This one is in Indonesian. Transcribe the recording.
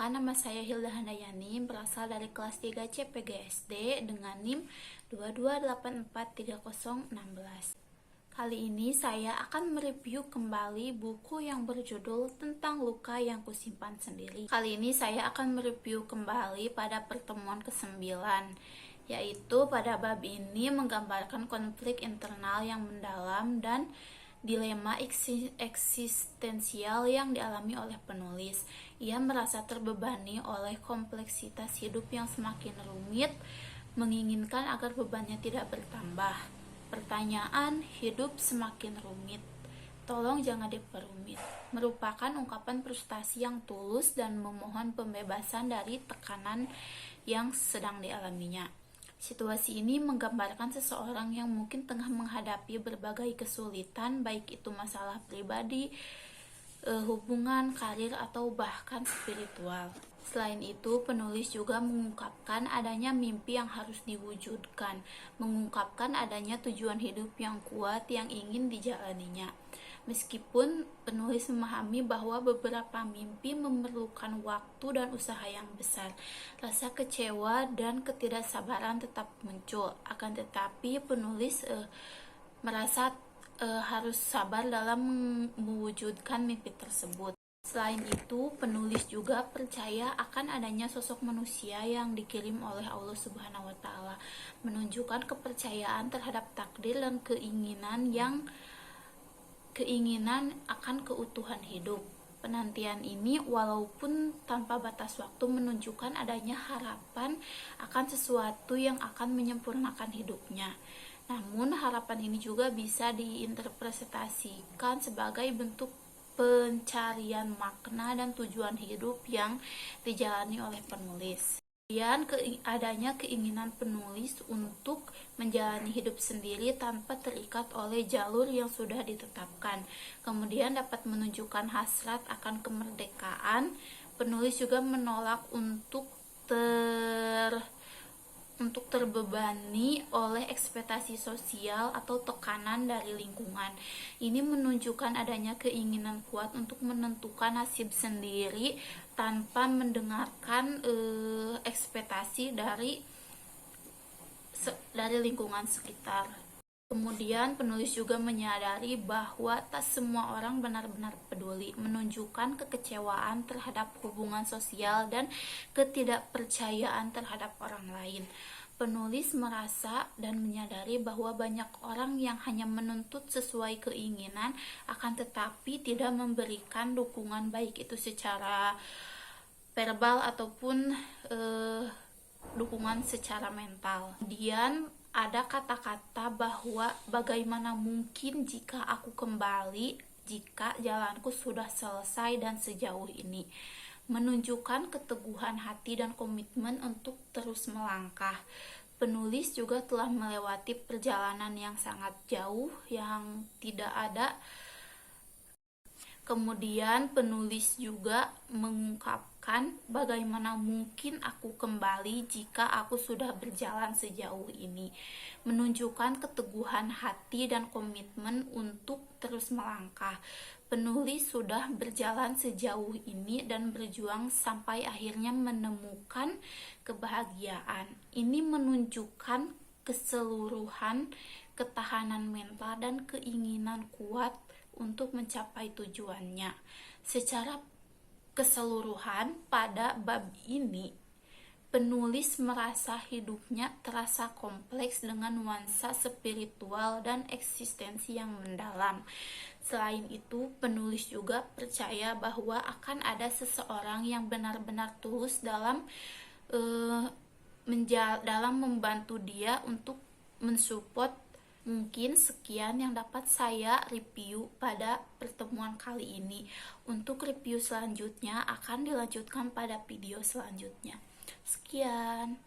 Perkenalkan, nama saya Hilda Handayani, berasal dari kelas 3 CPGSD dengan NIM 22843016. Kali ini saya akan mereview kembali buku yang berjudul Tentang Luka yang Kusimpan Sendiri. Kali ini saya akan mereview kembali pada pertemuan ke-9, yaitu pada bab ini menggambarkan konflik internal yang mendalam dan dilema eksistensial yang dialami oleh penulis. Ia merasa terbebani oleh kompleksitas hidup yang semakin rumit, menginginkan agar bebannya tidak bertambah. Pertanyaan hidup semakin rumit, tolong jangan diperumit, merupakan ungkapan frustasi yang tulus dan memohon pembebasan dari tekanan yang sedang dialaminya. Situasi ini menggambarkan seseorang yang mungkin tengah menghadapi berbagai kesulitan, baik itu masalah pribadi, hubungan, karir, atau bahkan spiritual. Selain itu, penulis juga mengungkapkan adanya mimpi yang harus diwujudkan, mengungkapkan adanya tujuan hidup yang kuat yang ingin dijalaninya. Meskipun penulis memahami bahwa beberapa mimpi memerlukan waktu dan usaha yang besar, rasa kecewa dan ketidaksabaran tetap muncul. Akan tetapi, penulis merasa harus sabar dalam mewujudkan mimpi tersebut. Selain itu, penulis juga percaya akan adanya sosok manusia yang dikirim oleh Allah Subhanahu wa Ta'ala, menunjukkan kepercayaan terhadap takdir dan keinginan akan keutuhan hidup. Penantian ini walaupun tanpa batas waktu menunjukkan adanya harapan akan sesuatu yang akan menyempurnakan hidupnya. Namun harapan ini juga bisa diinterpretasikan sebagai bentuk pencarian makna dan tujuan hidup yang dijalani oleh penulis. Kemudian adanya keinginan penulis untuk menjalani hidup sendiri tanpa terikat oleh jalur yang sudah ditetapkan. Kemudian dapat menunjukkan hasrat akan kemerdekaan. Penulis juga menolak untuk terbebani oleh ekspektasi sosial atau tekanan dari lingkungan. Ini menunjukkan adanya keinginan kuat untuk menentukan nasib sendiri tanpa mendengarkan ekspektasi dari lingkungan sekitar. Kemudian penulis juga menyadari bahwa tak semua orang benar-benar peduli, menunjukkan kekecewaan terhadap hubungan sosial dan ketidakpercayaan terhadap orang lain. Penulis merasa dan menyadari bahwa banyak orang yang hanya menuntut sesuai keinginan, akan tetapi tidak memberikan dukungan baik itu secara verbal ataupun dukungan secara mental. Kemudian ada kata-kata bahwa bagaimana mungkin jika aku kembali, jika jalanku sudah selesai dan sejauh ini, menunjukkan keteguhan hati dan komitmen untuk terus melangkah. Penulis juga telah melewati perjalanan yang sangat jauh yang tidak ada. Kemudian penulis juga mengungkapkan bagaimana mungkin aku kembali jika aku sudah berjalan sejauh ini, menunjukkan keteguhan hati dan komitmen untuk terus melangkah. Penulis sudah berjalan sejauh ini dan berjuang sampai akhirnya menemukan kebahagiaan. Ini menunjukkan keseluruhan ketahanan mental dan keinginan kuat untuk mencapai tujuannya. Secara keseluruhan, pada bab ini penulis merasa hidupnya terasa kompleks dengan nuansa spiritual dan eksistensi yang mendalam. Selain itu, penulis juga percaya bahwa akan ada seseorang yang benar-benar tulus dalam membantu dia untuk mensupport. Mungkin sekian yang dapat saya review pada pertemuan kali ini. Untuk review selanjutnya akan dilanjutkan pada video selanjutnya. Sekian.